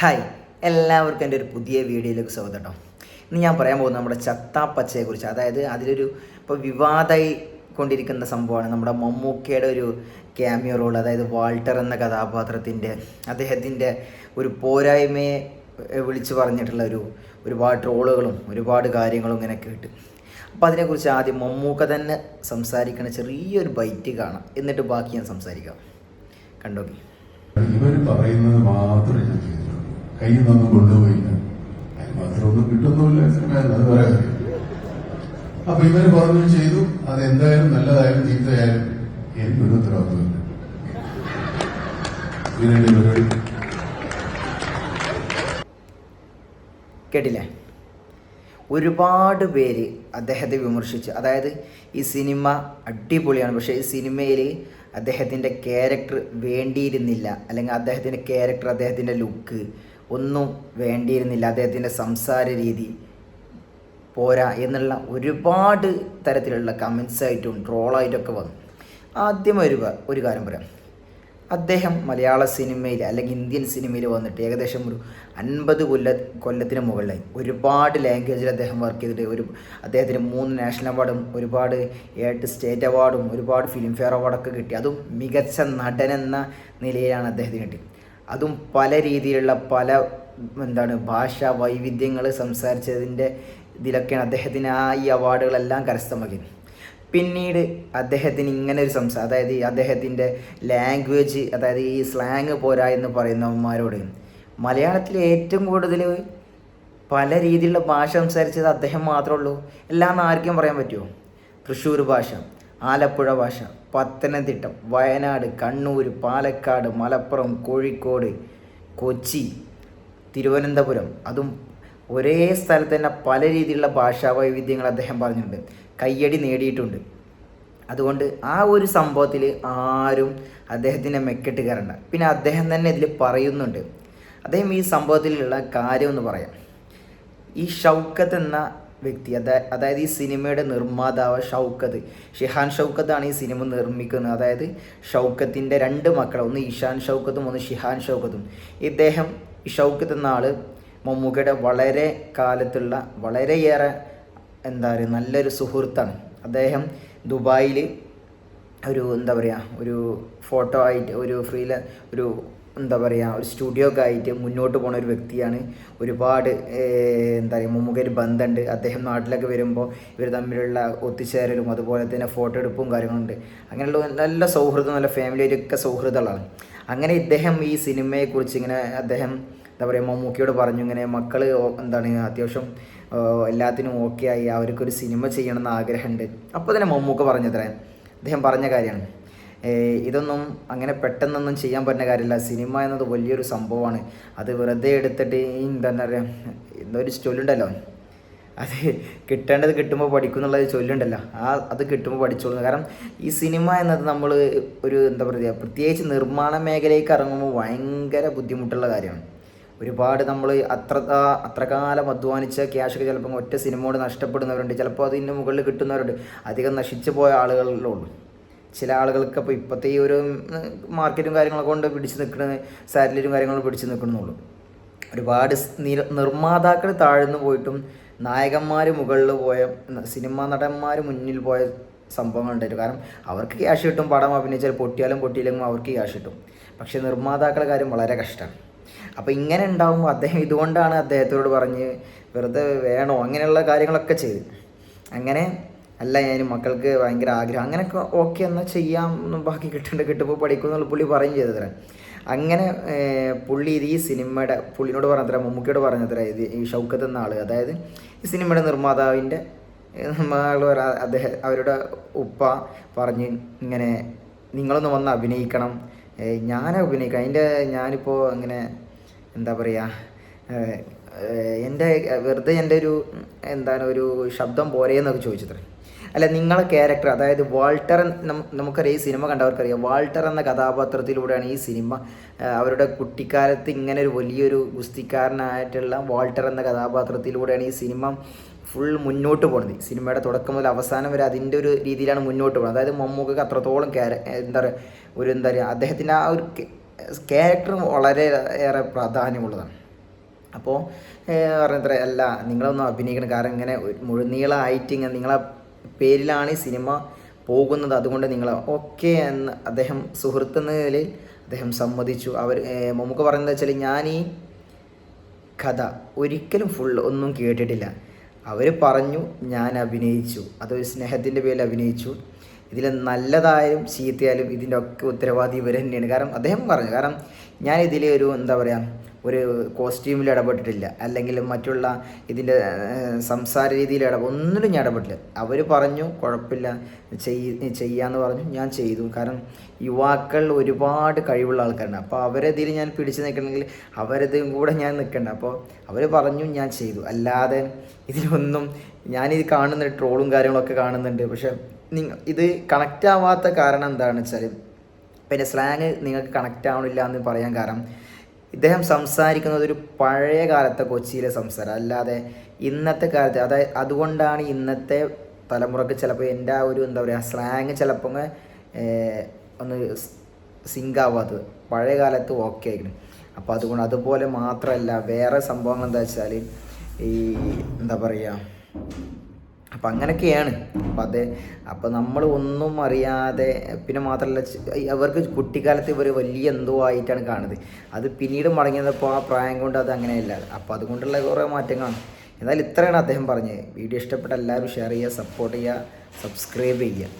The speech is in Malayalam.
ഹായ്, എല്ലാവർക്കും എൻ്റെ ഒരു പുതിയ വീഡിയോയിലേക്ക് സ്വാഗതം കേട്ടോ. ഇന്ന് ഞാൻ പറയാൻ പോകുന്നത് നമ്മുടെ ചത്താപ്പച്ചയെക്കുറിച്ച്. അതായത് അതിലൊരു ഇപ്പോൾ വിവാദമായി കൊണ്ടിരിക്കുന്ന സംഭവമാണ് നമ്മുടെ മമ്മൂക്കയുടെ ഒരു ക്യാമിയോ റോൾ. അതായത് വാൾട്ടർ എന്ന കഥാപാത്രത്തിൻ്റെ അദ്ദേഹത്തിൻ്റെ ഒരു പോരായ്മയെ വിളിച്ചു പറഞ്ഞിട്ടുള്ള ഒരുപാട് ട്രോളുകളും ഒരുപാട് കാര്യങ്ങളും ഇങ്ങനെ കേട്ട്. അപ്പോൾ അതിനെക്കുറിച്ച് ആദ്യം മമ്മൂക്ക തന്നെ സംസാരിക്കണ ചെറിയൊരു ബൈറ്റ് കാണാം, എന്നിട്ട് ബാക്കി ഞാൻ സംസാരിക്കാം. കണ്ടോക്കി. ഇവർ പറയുന്നത് മാത്രമേ ഞാൻ ചെയ്തിട്ടുള്ളൂ, കയ്യിൽ നിന്നൊന്നും കൊണ്ടുപോയില്ല. അതിന് മാത്രമൊന്നും കിട്ടുന്നില്ല സിനിമ, അത് പറയാൻ. അപ്പൊ ഇവര് പറഞ്ഞു ചെയ്തു, അത് എന്തായാലും നല്ലതായാലും ചീത്തയായാലും എനിക്കൊരു ഉത്തരവാദിത്വമില്ല. കേട്ടില്ലേ? ഒരുപാട് പേര് അദ്ദേഹത്തെ വിമർശിച്ചു. അതായത് ഈ സിനിമ അടിപൊളിയാണ്, പക്ഷേ ഈ സിനിമയിൽ അദ്ദേഹത്തിൻ്റെ ക്യാരക്ടർ വേണ്ടിയിരുന്നില്ല, അല്ലെങ്കിൽ അദ്ദേഹത്തിൻ്റെ ക്യാരക്ടർ, അദ്ദേഹത്തിൻ്റെ ലുക്ക് ഒന്നും വേണ്ടിയിരുന്നില്ല, അദ്ദേഹത്തിൻ്റെ സംസാര രീതി പോരാ എന്നുള്ള ഒരുപാട് തരത്തിലുള്ള കമൻസായിട്ടും ട്രോളായിട്ടൊക്കെ വന്നു. ആദ്യം ഒരു കാര്യം പറയാം. അദ്ദേഹം മലയാള സിനിമയിൽ അല്ലെങ്കിൽ ഇന്ത്യൻ സിനിമയിൽ വന്നിട്ട് ഏകദേശം ഒരു 50 കൊല്ലത്തിന് മുകളിലായി. ഒരുപാട് ലാംഗ്വേജിൽ അദ്ദേഹം വർക്ക് ചെയ്തിട്ട് അദ്ദേഹത്തിന് 3 നാഷണൽ അവാർഡും ഒരുപാട് 8 സ്റ്റേറ്റ് അവാർഡും ഒരുപാട് ഫിലിം ഫെയർ അവാർഡൊക്കെ കിട്ടി. അതും മികച്ച നടനെന്ന നിലയിലാണ് അദ്ദേഹത്തിന് കിട്ടി. അതും പല രീതിയിലുള്ള ഭാഷാ വൈവിധ്യങ്ങൾ സംസാരിച്ചതിൻ്റെ ഇതിലൊക്കെയാണ് അദ്ദേഹത്തിന് ഈ അവാർഡുകളെല്ലാം കരസ്ഥമാക്കിയത്. പിന്നീട് അദ്ദേഹത്തിന് ഇങ്ങനെ ഒരു അതായത് അദ്ദേഹത്തിൻ്റെ ലാംഗ്വേജ്, അതായത് ഈ സ്ലാങ് പോരാ എന്ന് പറയുന്നവന്മാരോട് മലയാളത്തിൽ ഏറ്റവും കൂടുതൽ പല രീതിയിലുള്ള ഭാഷ സംസാരിച്ചത് അദ്ദേഹം മാത്രമേ ഉള്ളൂ. എല്ലാം ആർക്കും പറയാൻ പറ്റുമോ? തൃശ്ശൂർ ഭാഷ, ആലപ്പുഴ ഭാഷ, പത്തനംതിട്ട, വയനാട്, കണ്ണൂർ, പാലക്കാട്, മലപ്പുറം, കോഴിക്കോട്, കൊച്ചി, തിരുവനന്തപുരം, അതും ഒരേ സ്ഥലത്ത് തന്നെ പല രീതിയിലുള്ള ഭാഷാ വൈവിധ്യങ്ങൾ അദ്ദേഹം പറഞ്ഞിട്ടുണ്ട്, കയ്യടി നേടിയിട്ടുണ്ട്. അതുകൊണ്ട് ആ ഒരു സംഭവത്തിൽ ആരും അദ്ദേഹത്തിൻ്റെ മെക്കെട്ട് കയറണ്ട. പിന്നെ അദ്ദേഹം തന്നെ ഇതിൽ പറയുന്നുണ്ട്. അദ്ദേഹം ഈ സംഭവത്തിലുള്ള കാര്യം എന്ന് പറയാം. ഈ ഷൗക്കത്ത് എന്ന വ്യക്തി, അതായത് ഈ സിനിമയുടെ നിർമ്മാതാവ് ഷിഹാൻ ഷൗക്കത്താണ് ഈ സിനിമ നിർമ്മിക്കുന്നത്. അതായത് ഷൗക്കത്തിൻ്റെ 2 മക്കൾ, ഒന്ന് ഇഷാൻ ഷൗക്കത്തും ഒന്ന് ഷിഹാൻ ഷൗക്കത്തും. ഇദ്ദേഹം ഈ ഷൗക്കത്ത് എന്ന ആൾ മമ്മൂക്കയുടെ വളരെ കാലത്തുള്ള വളരെയേറെ നല്ലൊരു സുഹൃത്താണ്. അദ്ദേഹം ദുബായിൽ ഒരു ഫോട്ടോ ആയിട്ട് ഒരു ഒരു സ്റ്റുഡിയോ ഒക്കെ ആയിട്ട് മുന്നോട്ട് പോണ ഒരു വ്യക്തിയാണ്. ഒരുപാട് മമ്മൂക്കൊരു ബന്ധമുണ്ട്. അദ്ദേഹം നാട്ടിലൊക്കെ വരുമ്പോൾ ഇവർ തമ്മിലുള്ള ഒത്തുചേരലും അതുപോലെ തന്നെ ഫോട്ടോ എടുപ്പും കാര്യങ്ങളുണ്ട്. അങ്ങനെയുള്ള നല്ല സൗഹൃദം, നല്ല ഫാമിലിയായിട്ടൊക്കെ സൗഹൃദങ്ങളാണ്. അങ്ങനെ ഇദ്ദേഹം ഈ സിനിമയെക്കുറിച്ച് ഇങ്ങനെ അദ്ദേഹം മമ്മൂക്കയോട് പറഞ്ഞു, ഇങ്ങനെ മക്കൾ അത്യാവശ്യം എല്ലാത്തിനും ഓക്കെ ആയി, അവർക്കൊരു സിനിമ ചെയ്യണമെന്ന് ആഗ്രഹമുണ്ട്. അപ്പോൾ തന്നെ മമ്മൂക്ക അദ്ദേഹം പറഞ്ഞ കാര്യമാണ്, ഇതൊന്നും അങ്ങനെ പെട്ടെന്നൊന്നും ചെയ്യാൻ പറ്റുന്ന കാര്യമില്ല. സിനിമ എന്നത് വലിയൊരു സംഭവമാണ്. അത് വെറുതെ എടുത്തിട്ട് ഒരു ചൊല്ലുണ്ടല്ലോ, അത് കിട്ടേണ്ടത് കിട്ടുമ്പോൾ പഠിക്കും എന്നുള്ളത് ചൊല്ലുണ്ടല്ലോ, അത് കിട്ടുമ്പോൾ പഠിച്ചോളൂ. കാരണം ഈ സിനിമ എന്നത് നമ്മൾ ഒരു പ്രത്യേകിച്ച് നിർമ്മാണ മേഖലയ്ക്ക് ഇറങ്ങുമ്പോൾ ഭയങ്കര ബുദ്ധിമുട്ടുള്ള കാര്യമാണ്. ഒരുപാട് നമ്മൾ അത്രകാലം അധ്വാനിച്ച ക്യാഷൊക്കെ ചിലപ്പോൾ ഒറ്റ സിനിമ കൊണ്ട് നഷ്ടപ്പെടുന്നവരുണ്ട്, ചിലപ്പോൾ അതിൻ്റെ മുകളിൽ കിട്ടുന്നവരുണ്ട്. അധികം നശിച്ചു പോയ ആളുകളിലുള്ളൂ. ചില ആളുകൾക്ക് അപ്പോൾ ഇപ്പോഴത്തെ ഈ ഒരു മാർക്കറ്റും കാര്യങ്ങളൊക്കെ കൊണ്ട് പിടിച്ച് നിൽക്കുന്ന സാലറിയും കാര്യങ്ങളും പിടിച്ച് നിൽക്കണമെന്നുള്ളൂ. ഒരുപാട് നിർമ്മാതാക്കൾ താഴ്ന്നു പോയിട്ടും നായകന്മാർ മുകളിൽ പോയ, സിനിമാ നടന്മാർ മുന്നിൽ പോയ സംഭവങ്ങളുണ്ടായിരുന്നു. കാരണം അവർക്ക് ക്യാഷ് കിട്ടും, പടം അഭിനയിച്ചാൽ പൊട്ടിയില്ലെങ്കിലും അവർക്ക് ക്യാഷ് കിട്ടും. പക്ഷേ നിർമ്മാതാക്കളുടെ കാര്യം വളരെ കഷ്ടമാണ്. അപ്പോൾ ഇങ്ങനെ ഉണ്ടാകുമ്പോൾ ഇതുകൊണ്ടാണ് അദ്ദേഹത്തോട് പറഞ്ഞ് വെറുതെ വേണോ അങ്ങനെയുള്ള കാര്യങ്ങളൊക്കെ ചെയ്ത്. അങ്ങനെ അല്ല, ഞാൻ മക്കൾക്ക് ഭയങ്കര ആഗ്രഹം, അങ്ങനെയൊക്കെ ഓക്കെ എന്നാൽ ചെയ്യാം, ബാക്കി കിട്ടുമ്പോൾ പഠിക്കും എന്നുള്ള പുള്ളി പറയും ചെയ്തത്ര. അങ്ങനെ പുള്ളി ഈ സിനിമയുടെ പുള്ളിനോട് പറഞ്ഞത്ര, മമ്മൂക്കയോട് പറഞ്ഞത്ര, ഈ ഷൗക്കത്ത് എന്ന ആൾ, അതായത് ഈ സിനിമയുടെ നിർമ്മാതാവിൻ്റെ അവരുടെ ഉപ്പ പറഞ്ഞ് ഇങ്ങനെ നിങ്ങളൊന്ന് വന്ന് അഭിനയിക്കണം, ഞാൻ അഭിനയിക്കാം, ഞാനിപ്പോൾ ഇങ്ങനെ വെറുതെ എൻ്റെ ഒരു ശബ്ദം പോരെയെന്നൊക്കെ ചോദിച്ചത്ര. അല്ല, നിങ്ങളെ ക്യാരക്ടർ, അതായത് വാൾട്ടർ, നമുക്കറിയാം, ഈ സിനിമ കണ്ടവർക്കറിയാം, വാൾട്ടർ എന്ന കഥാപാത്രത്തിലൂടെയാണ് ഈ സിനിമ അവരുടെ കുട്ടിക്കാലത്ത് ഇങ്ങനെ ഒരു വലിയൊരു ഗുസ്തിക്കാരനായിട്ടുള്ള വാൾട്ടർ എന്ന കഥാപാത്രത്തിലൂടെയാണ് ഈ സിനിമ ഫുൾ മുന്നോട്ട് പോകുന്നത്. സിനിമയുടെ തുടക്കം മുതൽ അവസാനം വരെ അതിൻ്റെ ഒരു രീതിയിലാണ് മുന്നോട്ട് പോകുന്നത്. അതായത് മമ്മൂക്കക്ക് അത്രത്തോളം അദ്ദേഹത്തിൻ്റെ ആ ഒരു ക്യാരക്ടർ വളരെ ഏറെ പ്രാധാന്യമുള്ളതാണ്. അപ്പോൾ പറഞ്ഞത്ര അല്ല നിങ്ങളൊന്നും അഭിനയിക്കണം, കാരണം ഇങ്ങനെ മുഴുനീളമായിട്ട് ഇങ്ങനെ നിങ്ങളെ പേരിലാണ് ഈ സിനിമ പോകുന്നത്, അതുകൊണ്ട് നിങ്ങൾ ഓക്കെ എന്ന് അദ്ദേഹം സുഹൃത്തെന്ന നിലയിൽ അദ്ദേഹം സമ്മതിച്ചു. നമുക്ക് പറയുന്നത് വെച്ചാൽ ഞാൻ ഈ കഥ ഒരിക്കലും ഒന്നും കേട്ടിട്ടില്ല. അവർ പറഞ്ഞു, ഞാൻ അഭിനയിച്ചു, അതൊരു സ്നേഹത്തിൻ്റെ പേരിൽ അഭിനയിച്ചു, ഇതിൽ നല്ലതായാലും ചീത്തയായാലും ഇതിൻ്റെ ഒക്കെ ഉത്തരവാദി ഇവർ തന്നെയാണ്. കാരണം അദ്ദേഹം പറഞ്ഞു, കാരണം ഞാൻ ഇതിൽ ഒരു എന്താ പറയുക ഒരു കോസ്റ്റ്യൂമിൽ ഇടപെട്ടിട്ടില്ല, അല്ലെങ്കിൽ മറ്റുള്ള ഇതിൻ്റെ സംസാര രീതിയിൽ ഒന്നിലും ഞാൻ ഇടപെട്ടില്ല. അവർ പറഞ്ഞു കുഴപ്പമില്ല ചെയ്യാമെന്ന് പറഞ്ഞു, ഞാൻ ചെയ്തു. കാരണം യുവാക്കൾ ഒരുപാട് കഴിവുള്ള ആൾക്കാരാണ്, അപ്പോൾ അവരതിൽ ഞാൻ പിടിച്ചു നിൽക്കണമെങ്കിൽ അവരതും കൂടെ ഞാൻ നിൽക്കണ്ട. അപ്പോൾ അവർ പറഞ്ഞു, ഞാൻ ചെയ്തു. അല്ലാതെ ഇതിലൊന്നും ഞാനിത് കാണുന്ന ട്രോളും കാര്യങ്ങളൊക്കെ കാണുന്നുണ്ട്, പക്ഷെ ഇത് കണക്റ്റ് ആവാത്ത കാരണം എന്താണെന്ന് വെച്ചാൽ, പിന്നെ സ്ലാങ് നിങ്ങൾക്ക് കണക്റ്റ് ആവണില്ല എന്ന് പറയാൻ കാരണം ഇദ്ദേഹം സംസാരിക്കുന്നത് ഒരു പഴയ കാലത്തെ കൊച്ചിയിലെ സംസാരം, അല്ലാതെ ഇന്നത്തെ കാലത്ത്, അതായത് അതുകൊണ്ടാണ് ഇന്നത്തെ തലമുറക്ക് ചിലപ്പോൾ എൻ്റെ ആ ഒരു എന്താ പറയുക സ്ലാങ് ചിലപ്പോൾ ഒന്ന് സിങ്ക് ആവാത്തത്. പഴയ കാലത്ത് ഓക്കെ ആയിരിക്കണം. അപ്പോൾ അതുകൊണ്ട് അതുപോലെ മാത്രമല്ല വേറെ സംഭവങ്ങൾ എന്താ വെച്ചാൽ ഈ എന്താ പറയുക, അപ്പം അങ്ങനെയൊക്കെയാണ്. അപ്പോൾ നമ്മൾ ഒന്നും അറിയാതെ, പിന്നെ മാത്രമല്ല അവർക്ക് കുട്ടിക്കാലത്ത് ഇവർ വലിയ എന്തോ ആയിട്ടാണ് കാണുന്നത്, അത് പിന്നീട് മടങ്ങിയപ്പോൾ ആ പ്രായം കൊണ്ട് അത് അങ്ങനെയല്ല. അപ്പോൾ അതുകൊണ്ടുള്ള കുറേ മാറ്റങ്ങളാണ്. എന്നാലും ഇത്രയാണ് അദ്ദേഹം പറഞ്ഞത്. വീഡിയോ ഇഷ്ടപ്പെട്ട എല്ലാവരും ഷെയർ ചെയ്യുക, സപ്പോർട്ട് ചെയ്യുക, സബ്സ്ക്രൈബ് ചെയ്യുക.